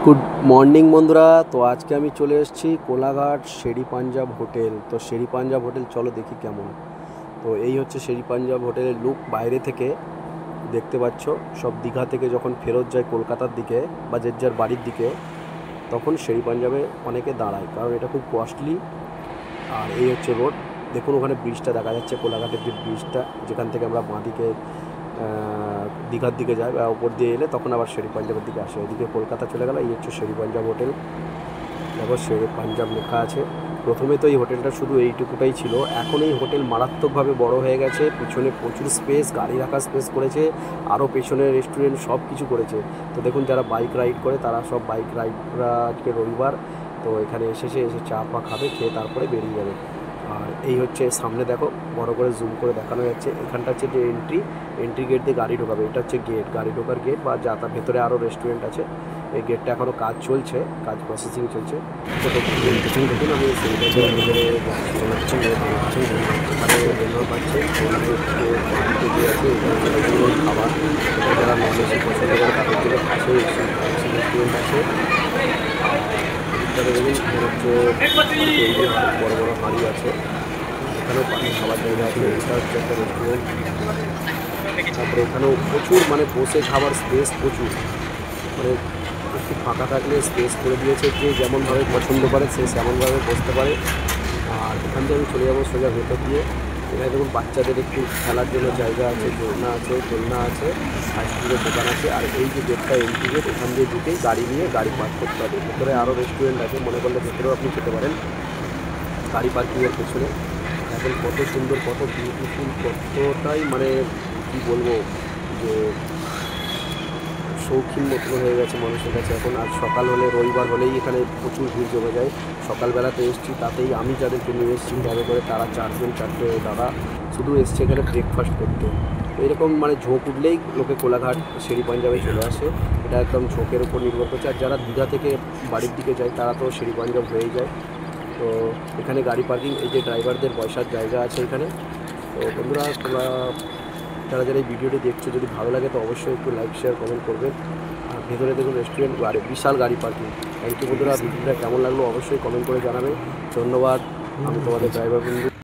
Good morning বন্ধুরা। তো আজকে আমি চলে এসেছি কোলাঘাট শেরি পাঞ্জাব হোটেল। তো শেরি পাঞ্জাব হোটেল চলো দেখি কেমন। তো এই হচ্ছে শেরি পাঞ্জাব হোটেলের লুক বাইরে থেকে দেখতে পাচ্ছ। সব দীঘা থেকে যখন ফেরত যায় কলকাতার দিকে বা যে যার বাড়ির দিকে, তখন শেরি পাঞ্জাবে অনেকে দাঁড়ায়, কারণ এটা খুব কস্টলি। আর এই হচ্ছে রোড, দেখুন ওখানে ব্রিজটা দেখা যাচ্ছে, কোলাঘাটের যে ব্রিজটা, যেখান থেকে আমরা বাঁদিকে দীঘার দিকে যায় বা ওপর দিয়ে এলে তখন আবার শেরি পাঞ্জাবের দিকে আসে। এদিকে কলকাতা চলে গেল। এই হচ্ছে শেরি পাঞ্জাব হোটেল, দেখো শেরি পাঞ্জাব লেখা আছে। প্রথমে তো এই হোটেলটা শুধু এইটুকুটাই ছিল, এখন এই হোটেল মারাত্মকভাবে বড় হয়ে গেছে। পিছনে প্রচুর স্পেস, গাড়ি রাখার স্পেস করেছে, আরও পেছনে রেস্টুরেন্ট সব কিছু করেছে। তো দেখুন যারা বাইক রাইড করে তারা সব বাইক রাইডরা আজকে রবিবার, তো এখানে এসে চা ফা খাবে, খেয়ে তারপরে বেরিয়ে যাবে। আর এই হচ্ছে সামনে দেখো বড় করে জুম করে দেখানো যাচ্ছে, এখানটা হচ্ছে যে এন্ট্রি গেট দিয়ে গাড়ি ঢোকাবে। এটা হচ্ছে গেট, গাড়ি ঢোকার গেট বা যাতা। ভেতরে আরও রেস্টুরেন্ট আছে। এই গেটটা এখনও কাজ চলছে, কাজ প্রসেসিং চলছে। তো দেখুন দেখুন আমি সেইটাকে ভেতরে পাচ্ছে খাবার। এটা যারা নন এসি পছন্দ করে তাদের জন্য পাশে রেস্টুরেন্ট আছে। দেখুন হচ্ছে বড় বড় হাঁড়ি আছে, এখানেও পানি খাবার জায়গা আছে। এটা হচ্ছে একটা রেস্টুরেন্ট। তারপরে এখানেও প্রচুর বসে খাবার স্পেস প্রচুর, একটু ফাঁকা থাকলে স্পেস করে দিয়েছে, যে যেমনভাবে পছন্দ করে সে তেমনভাবে বসতে পারে। আর এখান থেকে আমি চলে যাবো সোজা ভেতর দিয়ে। এখানে দেখুন বাচ্চাদের একটু খেলার জন্য জায়গা আছে, দোলনা আছে, আইসক্রিমের দোকান আছে। আর এই যে গেটটা এন্ট্রি গেট, এখান দিয়ে ঢুকেই গাড়ি নিয়ে গাড়ি পার্ক করতে হবে। ভেতরে আরও রেস্টুরেন্ট আছে, মনে করলে ভেতরেও আপনি খেতে পারেন গাড়ি পার্কিংয়ের পেছনে। এখন কত সুন্দর, কত বিউটিফুল, কতটাই কী বলবো, যে শৌখিন মতন হয়ে গেছে মানুষের কাছে এখন। আর সকাল হলে, রবিবার হলেই এখানে প্রচুর ভিড় জমে যায়। সকালবেলাতে এসেছি, তাতেই আমি যাদেরকে নিয়ে এসেছি ক্যাবে করে, তারা চারটে দাদা শুধু এসছে এখানে ব্রেকফাস্ট করতে। তো এরকম ঝোঁক উঠলেই লোকে কোলাঘাট শেরি পাঞ্জাবে চলে আসে। এটা একদম ঝোঁকের উপর নির্ভর করছে। আর যারা দীঘা থেকে বাড়ির দিকে যায় তারা তো শেরি পাঞ্জাব হয়েই যায়। তো এখানে গাড়ি পার্কিং, এই যে ড্রাইভারদের বসার জায়গা আছে এখানে। তো বন্ধুরা, তোমরা যারা যারা এই ভিডিওটি দেখছো, যদি ভালো লাগে তো অবশ্যই একটু লাইক শেয়ার কমেন্ট করবেন। আর ভেতরে দেখুন রেস্টুরেন্ট, বিশাল গাড়ি পার্কিং। থ্যাংক ইউ বন্ধুরা, ভিডিওটা কেমন লাগলো অবশ্যই কমেন্ট করে জানাবে। ধন্যবাদ, আমি তোমাদের ড্রাইভার বন্ধু।